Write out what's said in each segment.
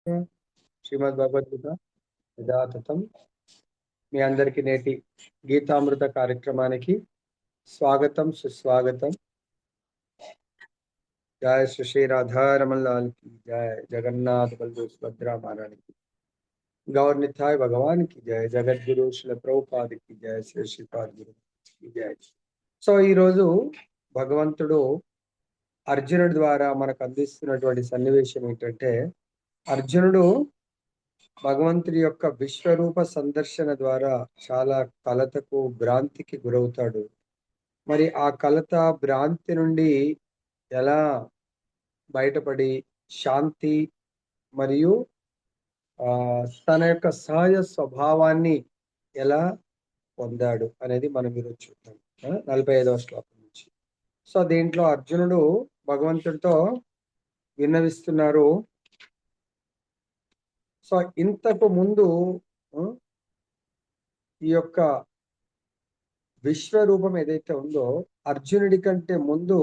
శ్రీమద్ భగవద్గీత యథాతథం. మీ అందరికి నేటి గీతామృత కార్యక్రమానికి స్వాగతం, సుస్వాగతం. జయ శ్రీ శ్రీ రాధారమణ లాల్ की जय, जगन्नाथ बलदेव सुभद्रा महारानी की, गौर निताय भगवान की जय, जगत गुरु శ్రీల ప్రభుపాద की जय, శ్రీ శ్రీపాద గురు की जय. సో ఈ రోజు భగవంతుడు అర్జునుడి ద్వారా మనకు అందిస్తున్నటువంటి సన్నివేశం ఏంటంటే, అర్జునుడు భగవంతుడి యొక్క విశ్వరూప సందర్శన ద్వారా చాలా కలతకు, భ్రాంతికి గురవుతాడు. మరి ఆ కలత, భ్రాంతి నుండి ఎలా బయటపడి శాంతి మరియు తన యొక్క సహజ స్వభావాన్ని ఎలా పొందాడు అనేది మనం ఈరోజు చూద్దాం. 45వ శ్లోకం నుంచి. సో దీంట్లో అర్జునుడు భగవంతుడితో విన్నవిస్తున్నారు. సో ఇంతకు ముందు ఈ యొక్క విశ్వరూపం ఏదైతే ఉందో, అర్జునుడి కంటే ముందు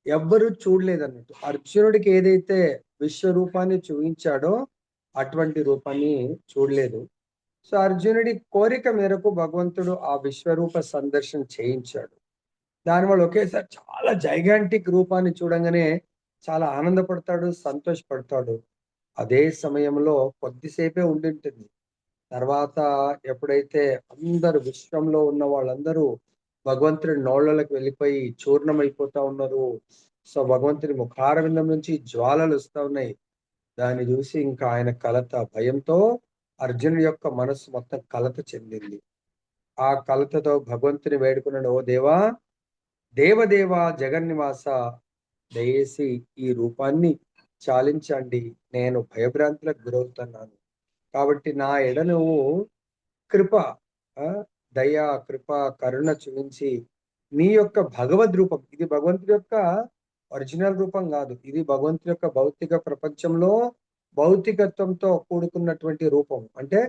ఎవ్వరూ చూడలేదన్నట్టు. అర్జునుడికి ఏదైతే విశ్వరూపాన్ని చూపించాడో అటువంటి రూపాన్ని చూడలేదు. సో అర్జునుడి కోరిక మేరకు భగవంతుడు ఆ విశ్వరూప సందర్శన చేయించాడు. దానివల్ల ఒకేసారి చాలా జైగాంటిక్ రూపాన్ని చూడంగానే చాలా ఆనందపడతాడు, సంతోషపడతాడు. అదే సమయంలో కొద్దిసేపే ఉండింటుంది. తర్వాత ఎప్పుడైతే అందరు విశ్వంలో ఉన్న వాళ్ళందరూ భగవంతుడి నోళ్ళకి వెళ్ళిపోయి చూర్ణమైపోతా ఉన్నారు. సో భగవంతుడి ముఖారవిందం నుంచి జ్వాలలు వస్తా ఉన్నాయి. దాన్ని చూసి ఇంకా ఆయన కలత, భయంతో అర్జునుడి యొక్క మనస్సు మొత్తం కలత చెందింది. ఆ కలతతో భగవంతుని వేడుకున్నాడు, ఓ దేవా, దేవదేవ జగన్నివాస, దయచేసి ఈ రూపాన్ని చాలించండి, నేను భయభ్రాంతులకు గురవుతున్నాను. కాబట్టి నా ఎడ నువ్వు కృప, దయ, కృప, కరుణ చూపించి నీ యొక్క భగవద్ రూపం, ఇది భగవంతుడి యొక్క ఒరిజినల్ రూపం కాదు, ఇది భగవంతుడి యొక్క భౌతిక ప్రపంచంలో భౌతికత్వంతో కూడుకున్నటువంటి రూపం. అంటే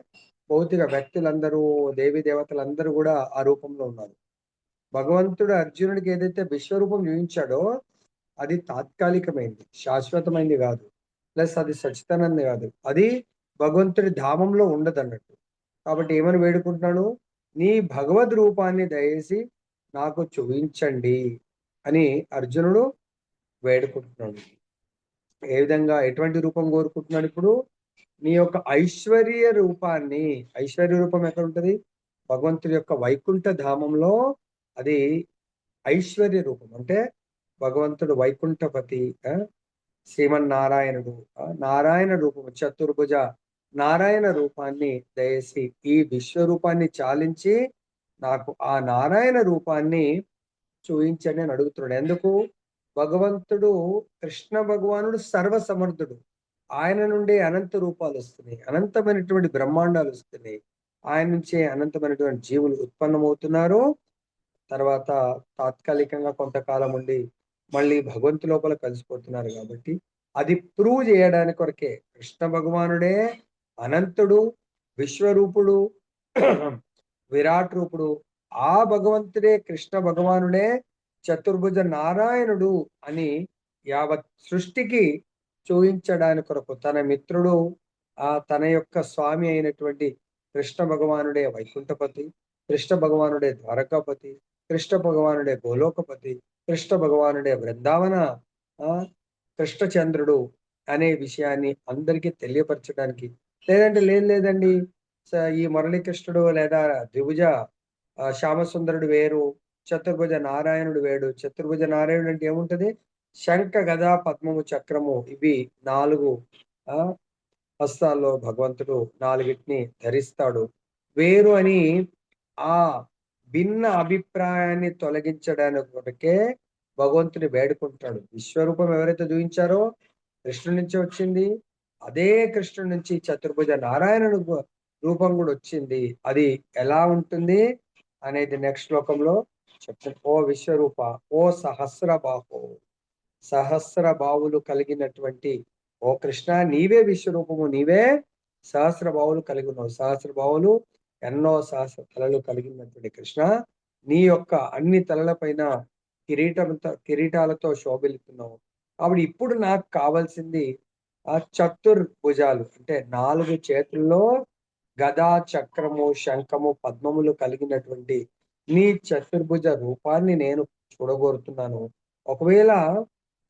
భౌతిక వ్యక్తులందరూ, దేవీ దేవతలందరూ కూడా ఆ రూపంలో ఉన్నారు. భగవంతుడు అర్జునుడికి ఏదైతే విశ్వరూపం చూపించాడో అది తాత్కాలికమైంది, శాశ్వతమైంది కాదు. ప్లస్ అది సచితనంది కాదు, అది భగవంతుడి ధామంలో ఉండదు అన్నట్టు. కాబట్టి ఏమని వేడుకుంటున్నాడు, నీ భగవద్ రూపాన్ని దయచేసి నాకు చూపించండి అని అర్జునుడు వేడుకుంటున్నాడు. ఏ విధంగా, ఎటువంటి రూపం కోరుకుంటున్నాడు ఇప్పుడు? నీ యొక్క ఐశ్వర్య రూపాన్ని. ఐశ్వర్య రూపం ఎక్కడ ఉంటది? భగవంతుడి యొక్క వైకుంఠ ధామంలో. అది ఐశ్వర్య రూపం. అంటే భగవంతుడు వైకుంఠపతి, శ్రీమన్నారాయణుడు, నారాయణ రూపము, చతుర్భుజ నారాయణ రూపాన్ని దయసి ఈ విశ్వరూపాన్ని చాలించి నాకు ఆ నారాయణ రూపాన్ని చూపించండి అని అడుగుతున్నాడు. ఎందుకు? భగవంతుడు, కృష్ణ భగవానుడు సర్వసమర్థుడు. ఆయన నుండి అనంత రూపాలు వస్తున్నాయి, అనంతమైనటువంటి బ్రహ్మాండాలు వస్తున్నాయి. ఆయన నుంచే అనంతమైనటువంటి జీవులు ఉత్పన్నమవుతున్నారు. తర్వాత తాత్కాలికంగా కొంతకాలం ఉండి మళ్ళీ భగవంతు లోపల కలిసిపోతున్నారు. కాబట్టి అది ప్రూవ్ చేయడానికి కొరకే కృష్ణ భగవానుడే అనంతుడు, విశ్వరూపుడు, విరాట్ రూపుడు. ఆ భగవంతుడే, కృష్ణ భగవానుడే చతుర్భుజ నారాయణుడు అని యావత్ సృష్టికి చూపించడానికి కొరకు తన మిత్రుడు, తన యొక్క స్వామి అయినటువంటి కృష్ణ భగవానుడే వైకుంఠపతి, కృష్ణ భగవానుడే ద్వారకాపతి, కృష్ణ భగవానుడే గోలోకపతి, కృష్ణ భగవానుడే బృందావన కృష్ణచంద్రుడు అనే విషయాన్ని అందరికీ తెలియపరచడానికి. లేదంటే లేదండి, ఈ మురళీకృష్ణుడు లేదా ద్విభుజ శ్యామసుందరుడు వేరు, చతుర్భుజ నారాయణుడు వేడు. చతుర్భుజ నారాయణుడు అంటే ఏముంటది? శంఖ, గద, పద్మము, చక్రము, ఇవి 4 హస్తాల్లో భగవంతుడు 4టిని ధరిస్తాడు. వేరు అని ఆ భిన్న అభిప్రాయాన్ని తొలగించడానికి కొరకే భగవంతుని వేడుకుంటాడు. విశ్వరూపం ఎవరైతే చూపించారో కృష్ణుడి నుంచి వచ్చింది, అదే కృష్ణుడి నుంచి చతుర్భుజ నారాయణుడు రూపం కూడా వచ్చింది. అది ఎలా ఉంటుంది అనేది నెక్స్ట్ శ్లోకంలో చెప్తాడు. ఓ విశ్వరూప, ఓ సహస్ర బాహు, సహస్ర బావులు కలిగినటువంటి ఓ కృష్ణ, నీవే విశ్వరూపము, నీవే సహస్ర బావులు కలిగి ఉన్నావు. సహస్ర బావులు, ఎన్నో సహస్ర తలలు కలిగినటువంటి కృష్ణ, నీ యొక్క అన్ని తలల పైన కిరీటాలతో శోభిల్లుతున్నావు. కాబట్టి ఇప్పుడు నాకు కావాల్సింది ఆ చతుర్భుజాలు అంటే 4 చేతుల్లో గదా, చక్రము, శంఖము, పద్మములు కలిగినటువంటి నీ చతుర్భుజ రూపాన్ని నేను చూడగోరుతున్నాను. ఒకవేళ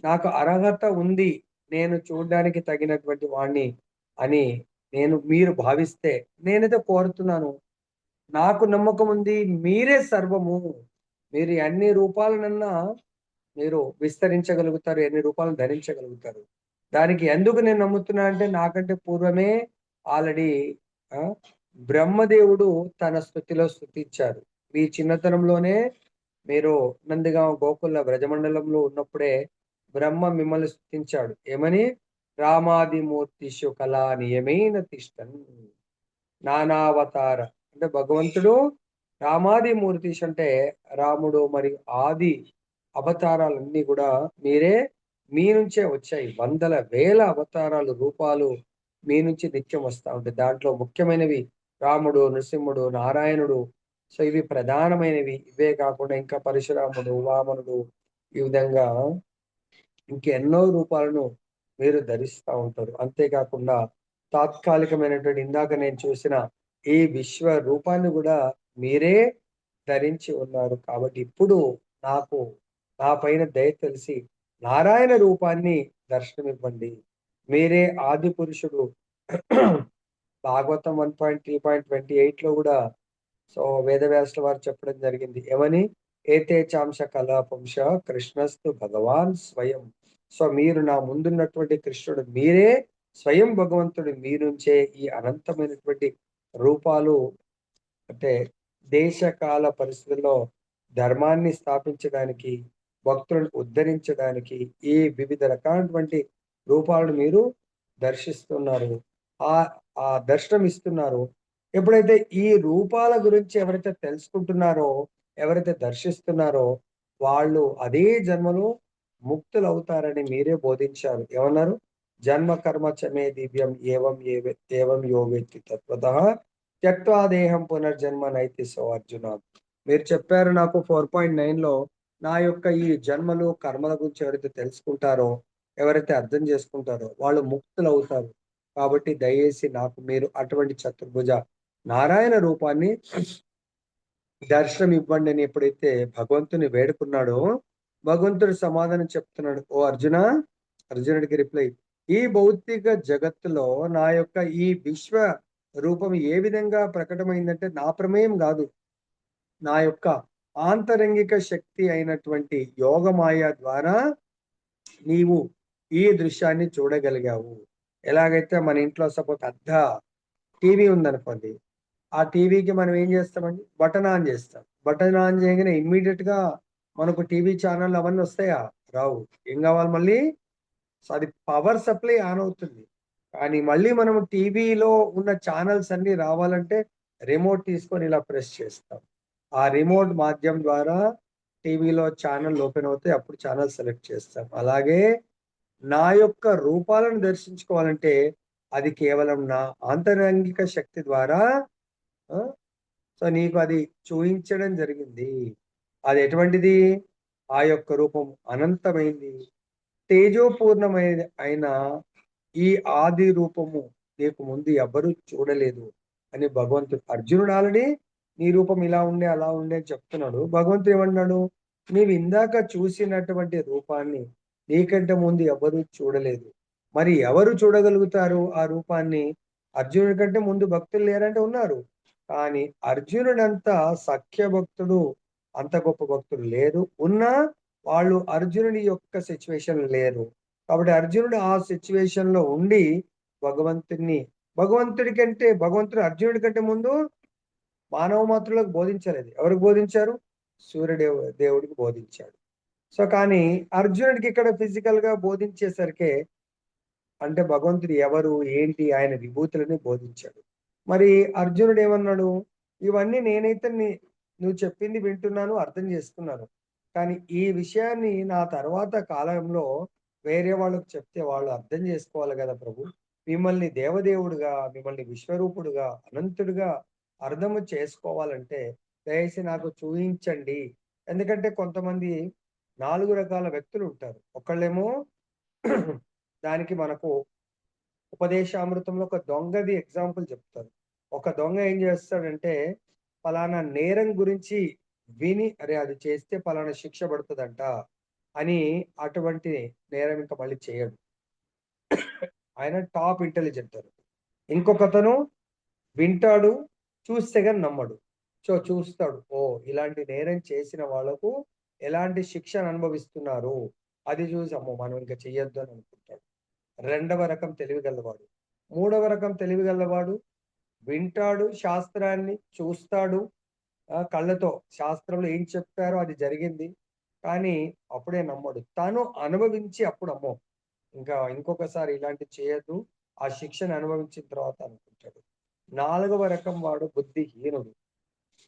నాకు అర్హత ఉంది, నేను చూడ్డానికి తగినటువంటి వాడిని అని మీరు భావిస్తే నేనైతే కోరుతున్నాను. నాకు నమ్మకం ఉంది, మీరే సర్వము. మీరు ఎన్ని రూపాలనన్నా మీరు విస్తరించగలుగుతారు. ఎన్ని రూపాలను ధరించగలుగుతారు. దానికి ఎందుకు నేను నమ్ముతున్నా అంటే నాకంటే పూర్వమే ఆల్రెడీ ఆ! బ్రహ్మదేవుడు తన స్తుతిలో స్తుతించారు. మీ చిన్నతనంలోనే మీరు నందిగామ గోకుల బ్రజమండలంలో ఉన్నప్పుడే బ్రహ్మ మిమ్మల్ని స్తుతించాడు. ఏమని? రామాదిమూర్తిషు కళా నియమేన తిష్టన్. నానావతార అంటే భగవంతుడు రామాది మూర్తిష్ అంటే రాముడు మరియు ఆది అవతారాలన్నీ కూడా మీరే మీ నుంచే వచ్చాయి. వందల వేల అవతారాలు రూపాలు మీ నుంచి నిత్యం వస్తా ఉంటాయి. దాంట్లో ముఖ్యమైనవి రాముడు, నృసింహుడు, నారాయణుడు. సో ఇవి ప్రధానమైనవి. ఇవే కాకుండా ఇంకా పరశురాముడు, వామనుడు ఈ విధంగా ఇంకెన్నో రూపాలను మీరు ధరిస్తా ఉంటారు. అంతేకాకుండా తాత్కాలికమైనటువంటి ఇందాక నేను చూసిన ఈ విశ్వ రూపాన్ని గూడా మీరే ధరించి ఉన్నారు. కాబట్టి ఇప్పుడు నాకు నా పైన దయ తెలిసి నారాయణ రూపాన్ని దర్శనమివ్వండి. మీరే ఆది పురుషుడు. భాగవతం 1.3.28లో గూడా సో వేదవ్యాసుల వారు చెప్పడం జరిగింది. ఏమని? ఏతే చాంశ కళాపుంష కృష్ణస్తు భగవాన్ స్వయం. సో మీరు నా ముందున్నటువంటి కృష్ణుడు మీరే స్వయం భగవంతుడు. మీ నుంచే ఈ అనంతమైనటువంటి రూపాలు అంటే దేశ కాల పరిస్థితుల్లో ధర్మాన్ని స్థాపించడానికి, భక్తులను ఉద్ధరించడానికి ఈ వివిధ రకాలైనటువంటి రూపాలను మీరు దర్శిస్తున్నారు. ఆ ఆ దర్శనం ఇస్తున్నారు. ఎప్పుడైతే ఈ రూపాల గురించి ఎవరైతే తెలుసుకుంటున్నారో, ఎవరైతే దర్శిస్తున్నారో, వాళ్ళు అదే జన్మలో ముక్తులవుతారని మీరే బోధించారు. ఏమన్నారు? జన్మ కర్మ చ మే దివ్యం ఏవం యో వేత్తి తత్వతః త్యక్త్వా దేహం పునర్జన్మ నైతి సో అర్జున. మీరు చెప్పారు నాకు 4.9లో నా యొక్క ఈ జన్మలు, కర్మల గురించి ఎవరైతే తెలుసుకుంటారో, ఎవరైతే అర్థం చేసుకుంటారో వాళ్ళు ముక్తులవుతారు. కాబట్టి దయచేసి నాకు మీరు అటువంటి చతుర్భుజ నారాయణ రూపాన్ని దర్శనం ఇవ్వండి అని ఎప్పుడైతే భగవంతుని వేడుకున్నాడో, భగవంతుడు సమాధానం చెప్తున్నాడు. ఓ అర్జున, అర్జునుడికి రిప్లై, ఈ భౌతిక జగత్తులో నా యొక్క ఈ విశ్వ రూపం ఏ విధంగా ప్రకటమైందంటే నా ప్రమేయం కాదు. నా యొక్క ఆంతరంగిక శక్తి అయినటువంటి యోగమాయ ద్వారా నీవు ఈ దృశ్యాన్ని చూడగలిగావు. ఎలాగైతే మన ఇంట్లో సపోజ్ పెద్ద టీవీ ఉందనుకోండి. ఆ టీవీకి మనం ఏం చేస్తామండి? బటన్ ఆన్ చేస్తాం. బటన్ ఆన్ చేయగానే ఇమ్మీడియేట్‌గా మనకు టీవీ ఛానెల్‌లు అవన్నీ వస్తాయా? రావు. ఏం కావాలి మళ్ళీ? సో, అది పవర్ సప్లై ఆన్ అవుతుంది. కానీ మళ్ళీ మనం టీవీలో ఉన్న ఛానెల్స్ అన్నీ రావాలంటే రిమోట్ తీసుకొని ఇలా ప్రెస్ చేస్తాం. ఆ రిమోట్ మాధ్యమం ద్వారా టీవీలో ఛానెల్ ఓపెన్ అవుతాయి. అప్పుడు ఛానెల్ సెలెక్ట్ చేస్తాం. అలాగే నా యొక్క రూపాలను దర్శించుకోవాలంటే అది కేవలం నా ఆంతరంగిక శక్తి ద్వారా ఆ! సో, నీకు అది చూయించడం జరిగింది. అది ఎటువంటిది? ఆ యొక్క రూపం అనంతమైంది. తేజోపూర్ణమైనది అయిన ఈ ఆది రూపము నీకు ముందు ఎవ్వరూ చూడలేదు అని భగవంతుడు అర్జునుడు ఆల్రెడీ నీ రూపం ఇలా ఉండే, అలా ఉండే అని చెప్తున్నాడు. భగవంతుడు ఏమన్నాడు? నీవు ఇందాక చూసినటువంటి రూపాన్ని నీకంటే ముందు ఎవ్వరూ చూడలేదు. మరి ఎవరు చూడగలుగుతారు ఆ రూపాన్ని? అర్జునుడి కంటే ముందు భక్తులు లేరంటే ఉన్నారు. కానీ అర్జునుడంత సఖ్య భక్తుడు, అంత గొప్ప భక్తుడు లేరు. ఉన్నా వాళ్ళు అర్జునుడి యొక్క సిట్యుయేషన్‌లో లేరు. కాబట్టి అర్జునుడు ఆ సిట్యుయేషన్‌లో ఉండి భగవంతుడిని భగవంతుడి కంటే భగవంతుడు అర్జునుడి కంటే ముందు మానవ మాత్రులకు బోధించలేదు. ఎవరికి బోధించారు? దేవుడికి బోధించాడు. సో, కానీ అర్జునుడికి ఇక్కడ ఫిజికల్‌గా బోధించేసరికే అంటే భగవంతుడు ఎవరు? ఏంటి? ఆయన విభూతులని బోధించాడు. మరి అర్జునుడు ఏమన్నాడు? ఇవన్నీ నేనైతే నువ్వు చెప్పింది వింటున్నాను, అర్థం చేసుకున్నాను. కానీ ఈ విషయాన్ని నా తర్వాత కాలంలో వేరే వాళ్ళకి చెప్తే వాళ్ళు అర్థం చేసుకోవాలి గదా ప్రభు! మిమ్మల్ని దేవదేవుడుగా, మిమ్మల్ని విశ్వరూపుడుగా, అనంతుడుగా అర్థము చేసుకోవాలంటే దయచేసి నాకు చూయించండి. ఎందుకంటే కొంతమంది 4 రకాల వ్యక్తులుంటారు. ఒకళ్ళేమో దానికి మనకు ఉపదేశామృతంలో ఒక దొంగది ఎగ్జాంపుల్ చెప్తారు. ఒక దొంగ ఏం చేస్తాడంటే, పలానా నేరం గురించి విని, అరే అది చేస్తే పలానా శిక్ష పడుతుందంట అని అటువంటి నేరం ఇంకా మళ్ళీ చేయడు. ఆయన టాప్ ఇంటెలిజెంట్. ఇంకొకతను వింటాడు, చూస్తే గాని నమ్మడు. సో, చూస్తాడు. ఓహ్! ఇలాంటి నేరం చేసిన వాళ్ళకు ఎలాంటి శిక్షను అనుభవిస్తున్నారు. అది చూసి అమ్మో! మనం ఇంక చెయ్యొద్దు అని అనుకుంటాడు. రెండవ రకం తెలివిగలవాడు. మూడవ రకం తెలివిగలవాడు వింటాడు శాస్త్రాన్ని, చూస్తాడు. కళ్ళతో శాస్త్రంలో ఏం చెప్పారో అది జరిగింది. కానీ అప్పుడే నమ్మడు. తను అనుభవించి అప్పుడు అమ్మో! ఇంకా ఇంకొకసారి ఇలాంటివి చేయొద్దు. ఆ శిక్షను అనుభవించిన తర్వాత అనుకుంటాడు. నాలుగవ రకం వాడు బుద్ధిహీనుడు.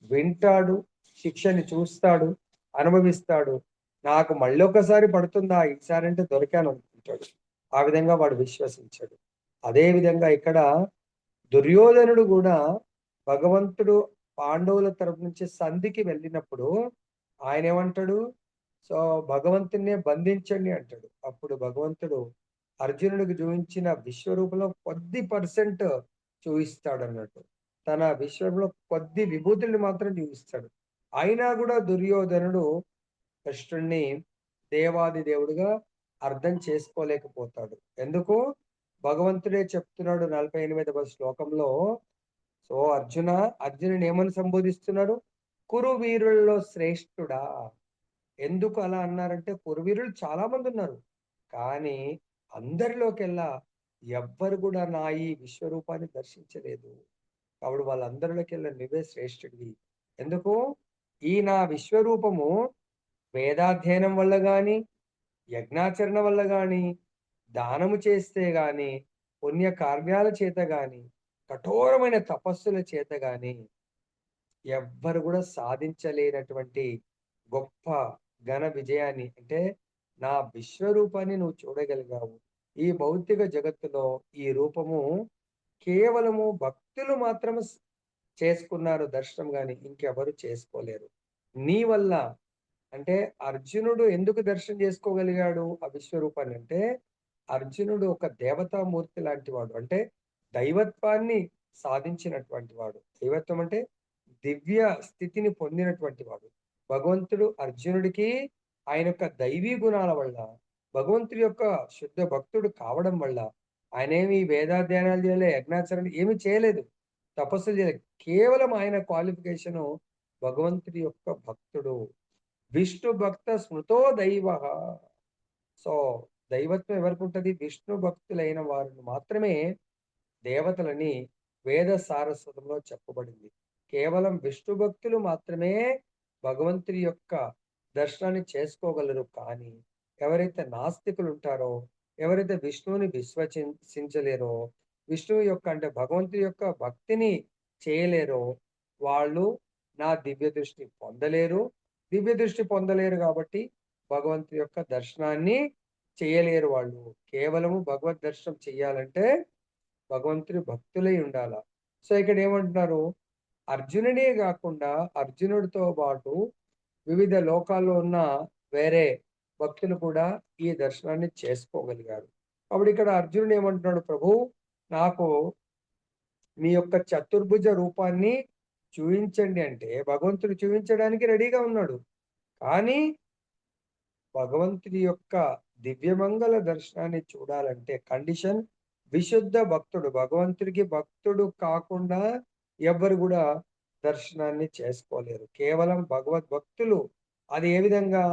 వింటాడు, శిక్షని చూస్తాడు, అనుభవిస్తాడు. నాకు మళ్ళొకసారి పడుతుందా? ఈసారంటే దొరికాననుకుంటాడు. ఆ విధంగా వాడు విశ్వసించడు. అదే విధంగా ఇక్కడ దుర్యోధనుడు గూడా భగవంతుడు పాండవుల తరపు నుంచి సంధికి వెళ్ళినప్పుడు ఆయనేమంటాడు? సో, భగవంతుడినే బంధించండి అంటాడు. అప్పుడు భగవంతుడు అర్జునుడికి చూయించిన విశ్వరూపంలో కొద్ది పర్సెంట్ చూయిస్తాడన్నట్టు. తన విశ్వంలో కొద్ది విభూతుల్ని మాత్రం చూపిస్తాడు. అయినా గూడా దుర్యోధనుడు కృష్ణుడిని దేవాది దేవుడిగా అర్థం చేసుకోలేకపోతాడు. ఎందుకు? భగవంతుడే చెప్తున్నాడు 48వ శ్లోకంలో. సో, అర్జునుడిని ఏమని సంబోధిస్తున్నాడు? కురు వీరుల్లో శ్రేష్ఠుడా. ఎందుకు అలా అన్నారంటే కురువీరులు చాలా మందున్నారు. కానీ అందరిలోకెల్లా ఎవ్వరు గూడా నా ఈ విశ్వరూపాన్ని దర్శించలేదు. కాబట్టి వాళ్ళందరిలోకెల్లా నువ్వే శ్రేష్ఠుడివి. ఎందుకు? ఈ నా విశ్వరూపము వేదాధ్యయనం వల్ల గాని, యజ్ఞాచరణ వల్ల గాని, దానము చేస్తే గాని, పుణ్య కార్యాల చేత గాని, కఠోరమైన తపస్సుల చేత గాని ఎవ్వరు గూడా సాధించలేనటువంటి గొప్ప ఘన విజయాన్ని అంటే నా విశ్వరూపాన్ని నువ్వు చూడగలిగావు. ఈ భౌతిక జగత్తులో ఈ రూపము కేవలము భక్తులు మాత్రమే చేసుకున్నారు దర్శనం గాని ఇంకెవరు చేసుకోలేరు. నీ వల్ల అంటే అర్జునుడు ఎందుకు దర్శనం చేసుకోగలిగాడు ఆ విశ్వరూపాన్ని అంటే, అర్జునుడు ఒక దేవతామూర్తి లాంటి వాడు. అంటే దైవత్వాన్ని సాధించినటువంటి వాడు. దైవత్వం అంటే దివ్య స్థితిని పొందినటువంటి వాడు. భగవంతుడు అర్జునుడికి ఆయన యొక్క దైవీ గుణాల వల్ల, భగవంతుడి యొక్క శుద్ధ భక్తుడు కావడం వల్ల ఆయనేమి వేదాధ్యయనాలు చేయలే, యజ్ఞాచరణ ఏమి చేయలేదు. తపస్సులు చేయలేదు. కేవలం ఆయన క్వాలిఫికేషను భగవంతుడి యొక్క భక్తుడు. విష్ణు భక్త స్మృతో దైవః. సో, దైవత్వం ఎవరికుంటది? విష్ణు భక్తులైన వారిని మాత్రమే దేవతలని వేద సారస్వతంలో చెప్పబడింది. కేవలం విష్ణు భక్తులు మాత్రమే భగవంతుడి యొక్క దర్శనాన్ని చేసుకోగలరు. కానీ ఎవరైతే నాస్తికులు ఉంటారో, ఎవరైతే విష్ణువుని విశ్వసించలేరో, విష్ణువు యొక్క అంటే భగవంతుడి యొక్క భక్తిని చేయలేరో, వాళ్ళు నా దివ్య దృష్టి పొందలేరు. దివ్య దృష్టి పొందలేరు కాబట్టి భగవంతుడి యొక్క దర్శనాన్ని చేయలేరు వాళ్ళు. కేవలము భగవద్ దర్శనం చెయ్యాలంటే భగవంతుడి భక్తులై ఉండాల. సో, ఇక్కడ ఏమంటున్నారు? అర్జునుడే గాకుండా అర్జునుడితో పాటు వివిధ లోకాల్లో ఉన్న వేరే భక్తులు కూడా ఈ దర్శనాన్ని చేసుకోగలిగారు. కాబట్టి ఇక్కడ అర్జునుడు ఏమంటున్నాడు? ప్రభు నాకు మీ యొక్క చతుర్భుజ రూపాన్ని చూయించండి అంటే భగవంతుడు చూయించడానికి రెడీగా ఉన్నాడు. కానీ భగవంతుడి యొక్క దివ్యమంగళ దర్శనాన్ని చూడాలంటే కండిషన్ విశుద్ధ భక్తుడు. భగవంతుడికి భక్తుడు కాకుండా ఎవ్వరు గూడా దర్శనాన్ని చేసుకోలేరు. కేవలం భగవద్భక్తులు. అది ఏ విధంగా?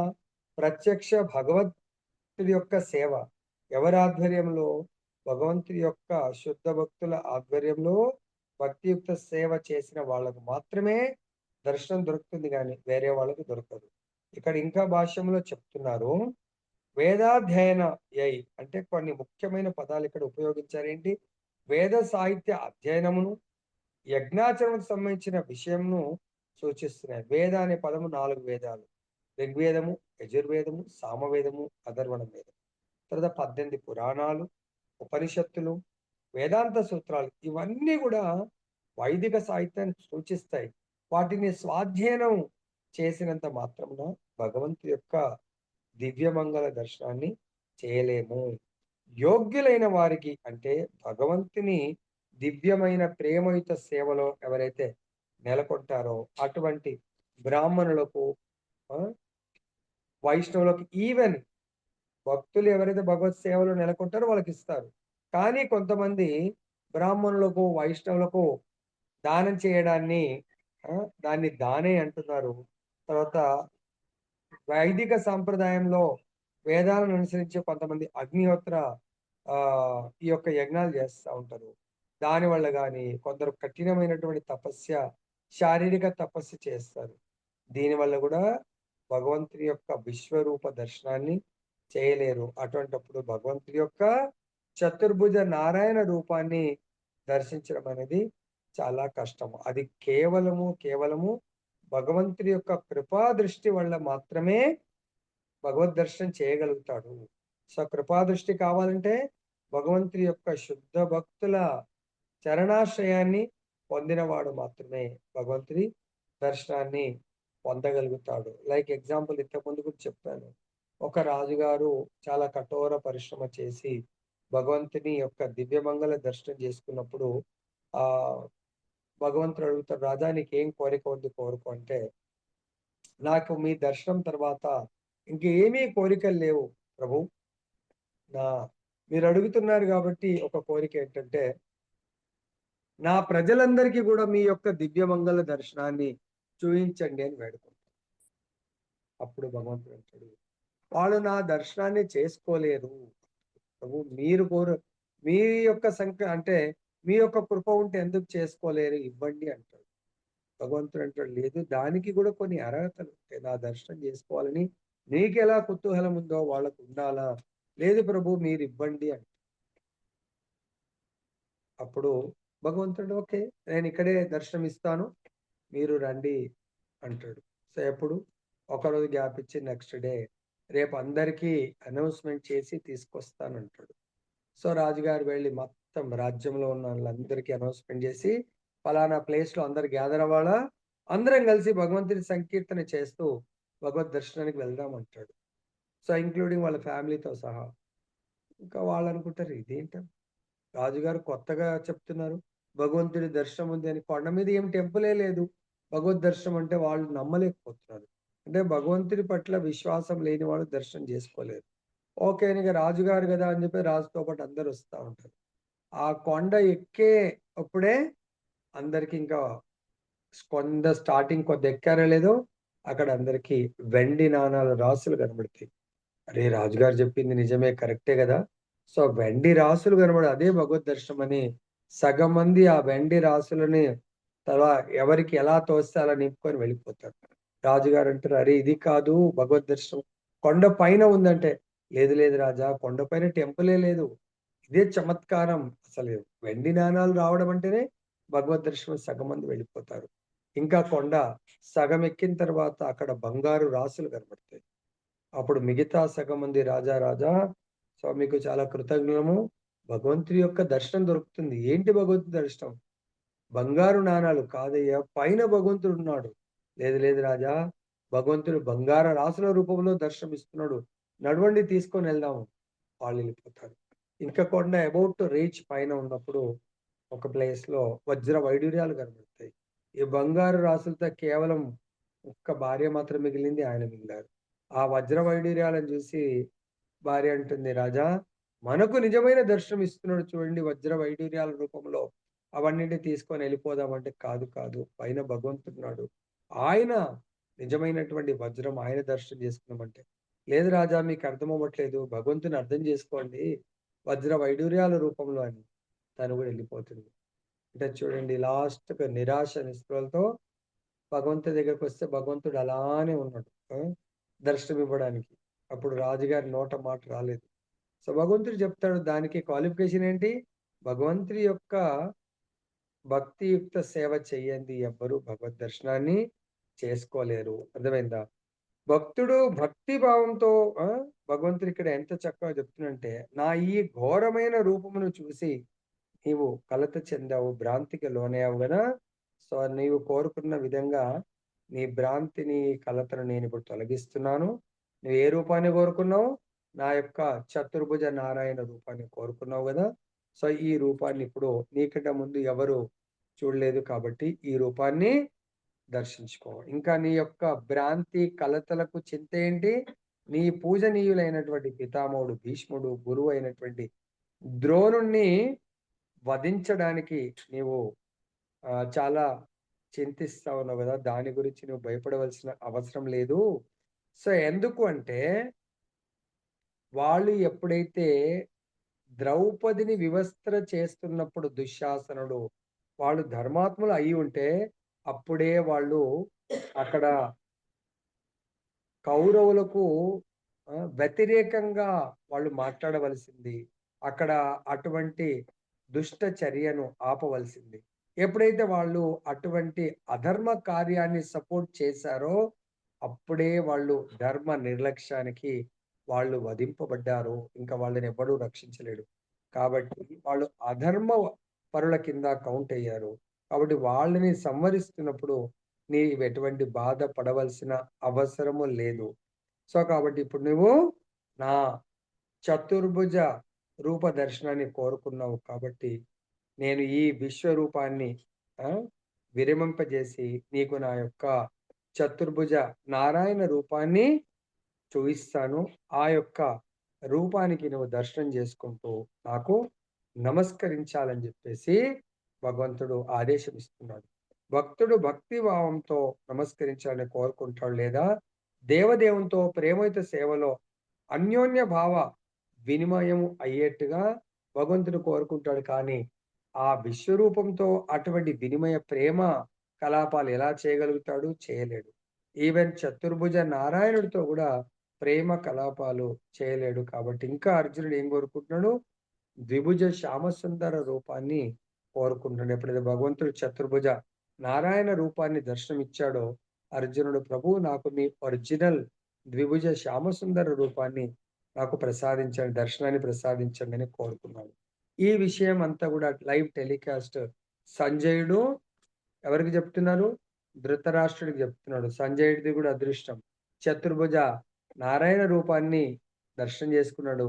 ప్రత్యక్ష భగవంతుడి యొక్క సేవ. ఎవరి ఆధ్వర్యంలో? భగవంతుడి యొక్క శుద్ధ భక్తుల ఆధ్వర్యంలో భక్తియుక్త సేవ చేసిన వాళ్ళకు మాత్రమే దర్శనం దొరుకుతుంది గానీ వేరే వాళ్ళకి దొరకదు. ఇక్కడ ఇంకా భాష్యంలో చెప్తున్నారు. వేదాధ్యయన యై అంటే కొన్ని ముఖ్యమైన పదాలు ఇక్కడ ఉపయోగించారేంటి? వేద సాహిత్య అధ్యయనమును, యజ్ఞాచరణకు సంబంధించిన విషయంను సూచిస్తున్నాయి. వేద అనే పదము 4 వేదాలు. ఋగ్వేదము, యజుర్వేదము, సామవేదము, అథర్వణ వేదం. తర్వాత 18 పురాణాలు, ఉపనిషత్తులు, వేదాంత సూత్రాలు ఇవన్నీ గూడా వైదిక సాహిత్యాన్ని సూచిస్తాయి. వాటిని స్వాధ్యయనం చేసినంత మాత్రమున భగవంతుడి యొక్క దివ్యమంగళ దర్శనాన్ని చేయలేము. యోగ్యులైన వారికి అంటే భగవంతుని దివ్యమైన ప్రేమయుత సేవలో ఎవరైతే నెలకొంటారో అటువంటి బ్రాహ్మణులకు, ఆ, వైష్ణవులకు, ఈవెన్ భక్తులు ఎవరైతే భగవత్ సేవలో నెలకొంటారో వాళ్ళకిస్తారు. కానీ కొంతమంది బ్రాహ్మణులకు, వైష్ణవులకు దానం చేయడాన్ని, ఆ, దాన్ని దానే అంటున్నారు. తర్వాత వైదిక సాంప్రదాయంలో వేదాలను అనుసరించే కొంతమంది అగ్నిహోత్ర ఈ యొక్క యజ్ఞాలు చేస్తా ఉంటారు. దానివల్ల గాని కొందరు కఠినమైనటువంటి శారీరక తపస్సు చేస్తారు. దీనివల్ల కూడా భగవంతుని యొక్క విశ్వరూప దర్శనాన్ని చేయలేరు. అటువంటప్పుడు భగవంతుడి యొక్క చతుర్భుజ నారాయణ రూపాన్ని దర్శించడం అనేది చాలా కష్టము. అది కేవలము భగవంతుడి యొక్క కృపా దృష్టి వల్ల మాత్రమే భగవద్ దర్శనం చేయగలుగుతాడు. సో కృపా దృష్టి కావాలంటే భగవంతుడి యొక్క శుద్ధ భక్తుల చరణాశ్రయాన్ని పొందినవాడు మాత్రమే భగవంతుడి దర్శనాన్ని పొందగలుగుతాడు. లైక్ ఎగ్జాంపుల్ ఇంతకుముందు కూడా చెప్పాను. ఒక రాజుగారు చాలా కఠోర పరిశ్రమ చేసి భగవంతుని యొక్క దివ్యమంగళ దర్శనం చేసుకున్నప్పుడు ఆ భగవంతుడు అడుగుతాడు, రాజా నీకేం కోరిక ఉంది కోరుకో అంటే, నాకు మీ దర్శనం తర్వాత ఇంకేమీ కోరికలు లేవు ప్రభు. నా మీరు అడుగుతున్నారు కాబట్టి ఒక కోరిక ఏంటంటే, నా ప్రజలందరికీ కూడా మీ యొక్క దివ్యమంగళ దర్శనాన్ని చూయించండి అని వేడుకుంటాడు. అప్పుడు భగవంతుడు అంటాడు, వాళ్ళు నా దర్శనాన్ని చేసుకోలేరు ప్రభు. మీ యొక్క అంటే మీ యొక్క కృప ఉంటే ఎందుకు చేసుకోలేరు, ఇవ్వండి అంటాడు. భగవంతుడు అంటాడు, లేదు దానికి కూడా కొన్ని అర్హతలు ఉంటాయి. నా దర్శనం చేసుకోవాలని నీకెలా కుతూహలం ఉందో వాళ్ళకు ఉండాలా. లేదు ప్రభు మీరు ఇవ్వండి అంటే అప్పుడు భగవంతుడు ఓకే నేను ఇక్కడే దర్శనం ఇస్తాను, మీరు రండి అంటాడు. సో ఎప్పుడు ఒకరోజు గ్యాప్ ఇచ్చి నెక్స్ట్ డే రేపు అందరికీ అనౌన్స్మెంట్ చేసి తీసుకొస్తానంటాడు. సో రాజుగారు వెళ్ళి మొత్తం రాజ్యంలో ఉన్న వాళ్ళందరికీ అనౌన్స్మెంట్ చేసి ఫలానా ప్లేస్ లో అందరు గ్యాదర్ అవ్వాలా, అందరం కలిసి భగవంతుని సంకీర్తన చేస్తూ భగవద్ దర్శనానికి వెళ్దాం అంటాడు. సో ఇంక్లూడింగ్ వాళ్ళ ఫ్యామిలీతో సహా. ఇంకా వాళ్ళు అనుకుంటారు ఇదేంట రాజుగారు కొత్తగా చెప్తున్నారు, భగవంతుడి దర్శనం ఉంది అని. కొండ మీద ఏం టెంపులే లేదు, భగవద్ దర్శనం అంటే వాళ్ళు నమ్మలేకపోతున్నారు. అంటే భగవంతుడి పట్ల విశ్వాసం లేని వాళ్ళు దర్శనం చేసుకోలేరు. ఓకే ఇక రాజుగారు కదా అని చెప్పి రాజుతో పాటు అందరు వస్తూ ఉంటారు. ఆ కొండ ఎక్కే అప్పుడే అందరికి ఇంకా కొండ స్టార్టింగ్ కొద్ది ఎక్కారో లేదో అక్కడ అందరికి వెండి నాణాల రాసులు కనబడతాయి. అరే రాజుగారు చెప్పింది నిజమే, కరెక్టే కదా. సో వెండి రాసులు కనబడి అదే భగవద్ దర్శనం అని సగం మంది ఆ వెండి రాసులని తలా ఎవరికి ఎలా తోస్తే అలా నింపుకొని వెళ్ళిపోతారు. రాజుగారు అంటారు, అరే ఇది కాదు భగవద్ దర్శనం, కొండ పైన ఉందంటే, లేదు లేదు రాజా కొండ పైన టెంపులే లేదు, ఇదే చమత్కారం. అసలు వెండి నాణాలు రావడం అంటేనే భగవద్ దర్శనం. సగం మంది వెళ్ళిపోతారు. ఇంకా కొండ సగం ఎక్కిన తర్వాత అక్కడ బంగారు రాసులు కనబడతాయి. అప్పుడు మిగతా సగం మంది రాజా రాజా సో మీకు చాలా కృతజ్ఞము, భగవంతుడి యొక్క దర్శనం దొరుకుతుంది. ఏంటి భగవంతుడి దర్శనం? బంగారు నాణాలు కాదయ్యా, పైన భగవంతుడు ఉన్నాడు. లేదు లేదు రాజా, భగవంతుడు బంగార రాసుల రూపంలో దర్శనం ఇస్తున్నాడు, నడవండి తీసుకొని వెళ్దాము. వాళ్ళు వెళ్ళిపోతారు. ఇంకా కొండ అబౌట్ టు రీచ్ పైన ఉన్నప్పుడు ఒక ప్లేస్ లో వజ్ర వైడూర్యాలు కనబడతాయి. ఈ బంగారు రాసులతో కేవలం ఒక్క భార్య మాత్రం మిగిలింది, ఆయన మిగిలారు. ఆ వజ్ర వైడూర్యాలను చూసి భార్య అంటుంది, రాజా మనకు నిజమైన దర్శనం ఇస్తున్నాడు చూడండి వజ్ర వైడూర్యాల రూపంలో, అవన్నింటినీ తీసుకొని వెళ్ళిపోదామంటే కాదు కాదు పైన భగవంతుడున్నాడు, ఆయన నిజమైనటువంటి వజ్రం, ఆయన దర్శనం చేసుకున్నామంటే లేదు రాజా మీకు అర్థం అవ్వట్లేదు, భగవంతుని అర్థం చేసుకోండి వజ్ర వైడూర్యాల రూపంలో అని. తను కూడా వెళ్ళిపోతుంది. అంటే చూడండి లాస్ట్ నిరాశ నిస్పృహలతో భగవంతుడి దగ్గరకు వస్తే భగవంతుడు అలానే ఉన్నాడు దర్శనం ఇవ్వడానికి. అప్పుడు రాజుగారి నోట మాట రాలేదు. సో భగవంతుడు చెప్తాడు దానికి క్వాలిఫికేషన్ ఏంటి, భగవంతుడి యొక్క భక్తియుక్త సేవ చెయ్యండి ఎవ్వరు భగవద్ దర్శనాన్ని చేసుకోలేరు. అర్థమైందా? భక్తుడు భక్తి భావంతో భగవంతుడు ఇక్కడ ఎంత చక్కగా చెప్తున్నంటే, నా ఈ ఘోరమైన రూపమును చూసి నీవు కలత చెందావు, భ్రాంతికి లోనయ్యావు కదా. సో నీవు కోరుకున్న విధంగా నీ భ్రాంతిని కలతను నేను ఇప్పుడు తొలగిస్తున్నాను. నువ్వు ఏ రూపాన్ని కోరుకున్నావు? నా యొక్క చతుర్భుజ నారాయణ రూపాన్ని కోరుకున్నావు కదా! సో, ఈ రూపాన్ని ఇప్పుడు నీకంటే ముందు ఎవరు చూడలేదు కాబట్టి ఈ రూపాన్ని దర్శించుకో. ఇంకా నీ యొక్క భ్రాంతి, కలతలకు చింతేంటి? నీ పూజనీయులైనటువంటి పితామహుడు భీష్ముడు, గురువు అయినటువంటి ద్రోణుడిని వధించడానికి నీవు చాలా చింతిస్తా ఉన్నావు గదా! దాని గురించి నువ్వు భయపడవలసిన అవసరం లేదు. సో, ఎందుకు అంటే, వాళ్ళు ఎప్పుడైతే ద్రౌపదిని వివస్త్ర చేస్తున్నప్పుడు దుశ్శాసనుడు, వాళ్ళు ధర్మాత్ములు అయ్యుంటే, అప్పుడే వాళ్ళు అక్కడ కౌరవులకు వ్యతిరేకంగా వాళ్ళు మాట్లాడవలసింది. అక్కడ అటువంటి దుష్ట చర్యను ఆపవలసింది. ఎప్పుడైతే వాళ్ళు అటువంటి అధర్మ కార్యాన్ని సపోర్ట్ చేశారో, అప్పుడే వాళ్ళు ధర్మ నిర్లక్ష్యానికి వాళ్ళు వధింపబడ్డారు. ఇంకా వాళ్ళని ఎవ్వడూ రక్షించలేడు. కాబట్టి వాళ్ళు అధర్మ పరుల కింద కౌంట్ అయ్యారు. కాబట్టి వాళ్ళని సంహరిస్తున్నప్పుడు నీవెటువంటి బాధ పడవలసిన అవసరము లేదు. సో, కాబట్టి ఇప్పుడు నువ్వు నా చతుర్భుజ రూప దర్శనాన్ని కోరుకున్నావు కాబట్టి, నేను ఈ విశ్వరూపాన్ని ఆ! విరమింపజేసి నీకు నా యొక్క చతుర్భుజ నారాయణ రూపాన్ని చూయిస్తాను. ఆ యొక్క రూపానికి నువ్వు దర్శనం చేసుకుంటూ నాకు నమస్కరించాలని జెప్పేసి భగవంతుడు ఆదేశమిస్తున్నాడు. భక్తుడు భక్తి భావంతో నమస్కరించాలని కోరుకుంటాడు లేదా దేవదేవునితో ప్రేమయుత సేవలో అన్యోన్య భావ వినిమయం అయ్యేట్టుగా భగవంతుడు కోరుకుంటాడు. కానీ, ఆ విశ్వరూపంతో అటువంటి వినిమయ ప్రేమ కలాపాలు ఎలా చేయగలుగుతాడు? చేయలేడు. ఈవెన్ చతుర్భుజ నారాయణుడితో గూడా ప్రేమ కలాపాలు చేయలేడు. కాబట్టి ఇంకా అర్జునుడు ఏం కోరుకుంటున్నాడు? ద్విభుజ శ్యామసుందర రూపాన్ని కోరుకుంటున్నాడు. ఎప్పుడైతే భగవంతుడు చతుర్భుజ నారాయణ రూపాన్ని దర్శనమిచ్చాడో, అర్జునుడు ప్రభువు నాకు మీ ఒరిజినల్ ద్విభుజ శ్యామసుందర రూపాన్ని నాకు ప్రసాదించండి, దర్శనాన్ని ప్రసాదించండి అని కోరుకున్నాడు. ఈ విషయం అంతా గూడా లైవ్ టెలికాస్ట్ సంజయుడు ఎవరికి జెప్తున్నారు? ధృతరాష్ట్రుడికి జెప్తున్నాడు. సంజయుడిది గూడా అదృష్టం. చతుర్భుజ నారాయణ రూపాన్ని దర్శనం జేసుకున్నాడు.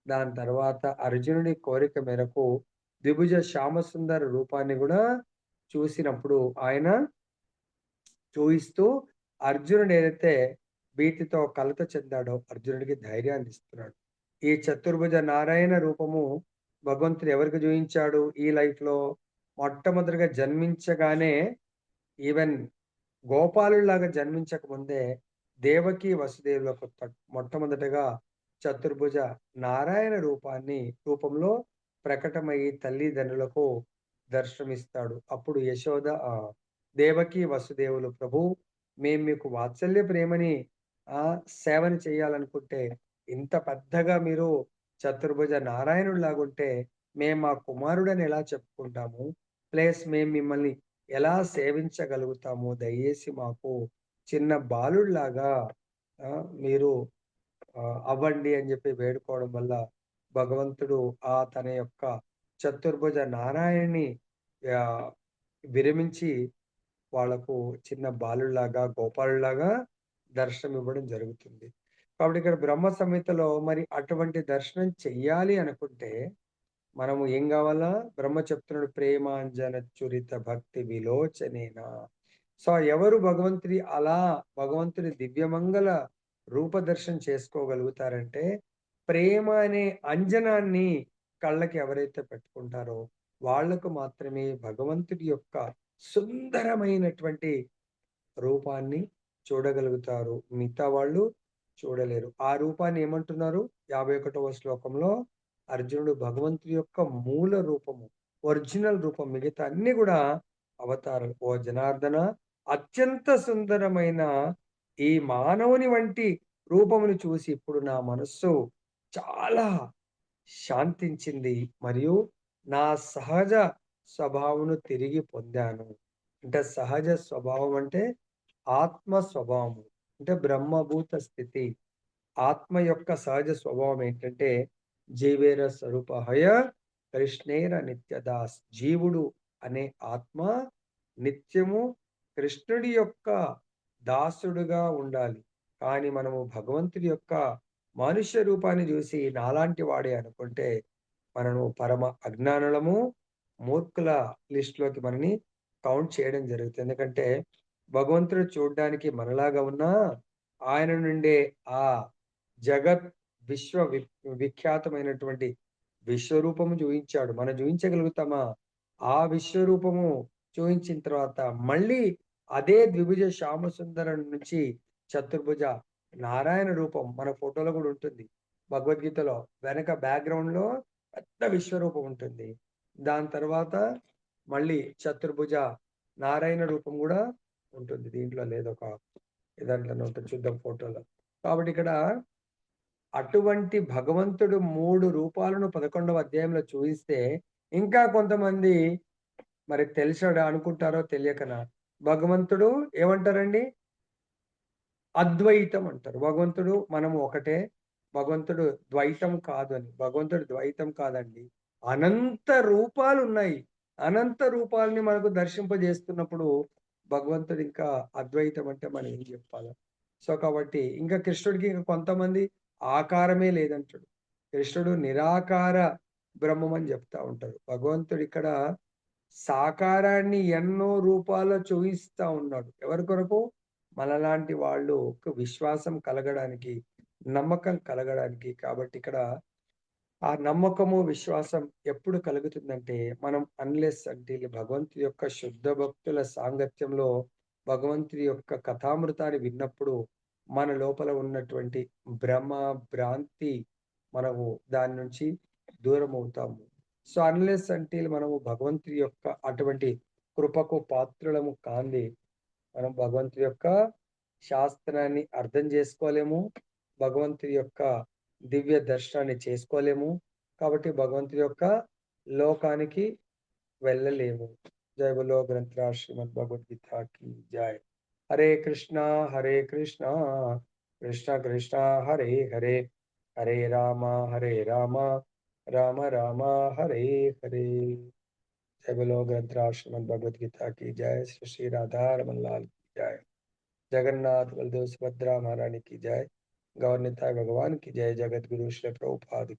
దాని తర్వాత అర్జునుడి కోరిక మేరకు ద్విభుజ శ్యామసుందర రూపాన్ని గూడా చూసినప్పుడు ఆయన చూయిస్తూ అర్జునుడు ఏదైతే వీటితో కలత చెందాడో అర్జునుడికి ధైర్యాన్ని ఇస్తున్నాడు. ఈ చతుర్భుజ నారాయణ రూపము భగవంతుడు ఎవరికి చూయించాడు ఈ లైఫ్‌లో? మొట్టమొదటిగా జన్మించగానే ఈవెన్ గోపాలుడిలాగా జన్మించక ముందే దేవకి వసుదేవులకు మొట్టమొదటగా చతుర్భుజ నారాయణ రూపంలో ప్రకటమయ్యి తల్లిదండ్రులకు దర్శనమిస్తాడు. అప్పుడు యశోద దేవకి వసుదేవులు ప్రభు మేము మీకు వాత్సల్య ప్రేమని సేవని చేయాలనుకుంటే ఇంత పెద్దగా మీరు చతుర్భుజ నారాయణుడిలాగుంటే మేము మా కుమారుడని ఎలా చెప్పుకుంటాము? ప్లస్ మేము మిమ్మల్ని ఎలా సేవించగలుగుతాము? దయచేసి మాకు చిన్న బాలుడిలాగా మీరు అవ్వండి అని జెప్పి వేడుకోవడం వల్ల భగవంతుడు తన యొక్క చతుర్భుజ నారాయణ్‌ని ఆహ్, విరమించి వాళ్ళకు చిన్న బాలుడిలాగా, గోపాలుడిలాగా దర్శనమివ్వడం జరుగుతుంది. కాబట్టి ఇక్కడ బ్రహ్మ సంహితలో మరి అటువంటి దర్శనం చెయ్యాలి అనుకుంటే మనము ఏం గావాలా? బ్రహ్మ చెప్తున్నాడు ప్రేమాంజన చురిత భక్తి విలోచనేన. సో, ఎవరు భగవంతుని దివ్యమంగళ రూపదర్శనం చేసుకోగలుగుతారంటే, ప్రేమ అనే అంజనాన్ని కళ్ళకి ఎవరైతే పెట్టుకుంటారో, వాళ్ళకు మాత్రమే భగవంతుడి యొక్క సుందరమైనటువంటి రూపాన్ని చూడగలుగుతారు. మిగతా వాళ్ళు చూడలేరు. ఆ రూపాన్ని ఏమంటున్నారు? 51వ శ్లోకంలో అర్జునుడు భగవంతుడి యొక్క మూల రూపము, ఒరిజినల్ రూపం మిగతా అన్నీ గూడా అవతారాలు. ఓ జనార్దన అత్యంత సుందరమైన ఈ మానవుని వంటి రూపమును చూసి ఇప్పుడు నా మనస్సు చాలా శాంతించింది. మరియు నా సహజ స్వభావమును తిరిగి పొందాను. అంటే సహజ స్వభావం అంటే ఆత్మ స్వభావము. అంటే బ్రహ్మభూత స్థితి. ఆత్మ యొక్క సహజ స్వభావం ఏంటంటే జీవేర స్వరూపహయ కృష్ణేర నిత్యదాస్. జీవుడు అనే ఆత్మ నిత్యము కృష్ణుడి యొక్క దాసుడుగా ఉండాలి. కానీ మనము భగవంతుడి యొక్క మనుష్య రూపాన్ని చూసి నాలాంటి వాడే అనుకుంటే మనము పరమ అజ్ఞానులము, మూర్ఖుల లిస్ట్‌లోకి మనని కౌంట్ చేయడం జరుగుతుంది. ఎందుకంటే భగవంతుడు చూడ్డానికి మనలాగా ఉన్నా, ఆయన నుండే ఆ జగత్ విఖ్యాతమైనటువంటి విశ్వరూపము చూయించాడు. మనం చూయించగలుగుతామా? ఆ విశ్వరూపము చూయించిన తర్వాత మళ్ళీ అదే ద్విభుజ శ్యామసుందరం నుంచి చతుర్భుజ నారాయణ రూపం మన ఫోటోలో గూడా ఉంటుంది. భగవద్గీతలో వెనక బ్యాక్‌గ్రౌండ్‌లో పెద్ద విశ్వరూపం ఉంటుంది. దాని తర్వాత మళ్ళీ చతుర్భుజ నారాయణ రూపం గూడా ఉంటుంది. దీంట్లో లేదొక దాంట్లోనే ఉంటుంది చూద్దాం ఫోటోలో. కాబట్టి ఇక్కడ అటువంటి భగవంతుడు 3 రూపాలను 11వ అధ్యాయంలో చూయిస్తే, ఇంకా కొంతమంది మరి తెలిసాడా అనుకుంటారో తెలియకనా, భగవంతుడు ఏమంటారండి? అద్వైతం అంటారు. భగవంతుడు మనము ఒకటే. భగవంతుడు ద్వైతం కాదు అని. భగవంతుడు ద్వైతం కాదండి. అనంత రూపాలున్నాయి. అనంత రూపాల్ని మనకు దర్శింపజేస్తున్నప్పుడు భగవంతుడు ఇంకా అద్వైతం అంటే మనం ఏం జెప్పాలి? సో, కాబట్టి ఇంకా కృష్ణుడికి ఇంక కొంతమంది ఆకారమే లేదంటాడు. కృష్ణుడు నిరాకార బ్రహ్మం అని జెప్తా ఉంటారు. భగవంతుడిక్కడ సాకారాన్ని ఎన్నో రూపాల్లో చూయిస్తా ఉన్నాడు. ఎవరి కొరకు? మనలాంటి వాళ్ళుకు విశ్వాసం కలగడానికి, నమ్మకం కలగడానికి. కాబట్టి ఇక్కడ ఆ నమ్మకము, విశ్వాసం ఎప్పుడు కలుగుతుందంటే, మనం అన్‌లెస్ అంటిల్ భగవంతుడి యొక్క శుద్ధ భక్తుల సాంగత్యంలో, భగవంతుడి యొక్క కథామృతాన్ని విన్నప్పుడు, మన లోపల ఉన్నటువంటి భ్రమ, భ్రాంతి మనము దాని నుంచి దూరమవుతాము. సో, అన్‌లెస్ అంటిల్ మనము భగవంతుడి యొక్క అటువంటి కృపకు పాత్రులము కాంది మనం భగవంతుడి యొక్క శాస్త్రాన్ని అర్థం చేసుకోలేము. భగవంతుడి యొక్క దివ్య దర్శనాన్ని చేసుకోలేము. కాబట్టి భగవంతుడి యొక్క లోకానికి వెళ్ళలేము. జై బోలో గ్రంథరాజ్ శ్రీమద్ భగవద్గీత కీ జై. హరే కృష్ణ, కృష్ణ కృష్ణ హరే హరే, హరే రామ హరే రామ, రామ రామ హరే హరే. जय बोलो ग्रंथराज श्रीमद् भगवत गीता की जय। श्री श्री राधा रमन लाल की जय। जगन्नाथ बलदेव सुभद्रा महारानी की जय। गौर निताय भगवान की जय। जगत गुरु श्री प्रभुपाद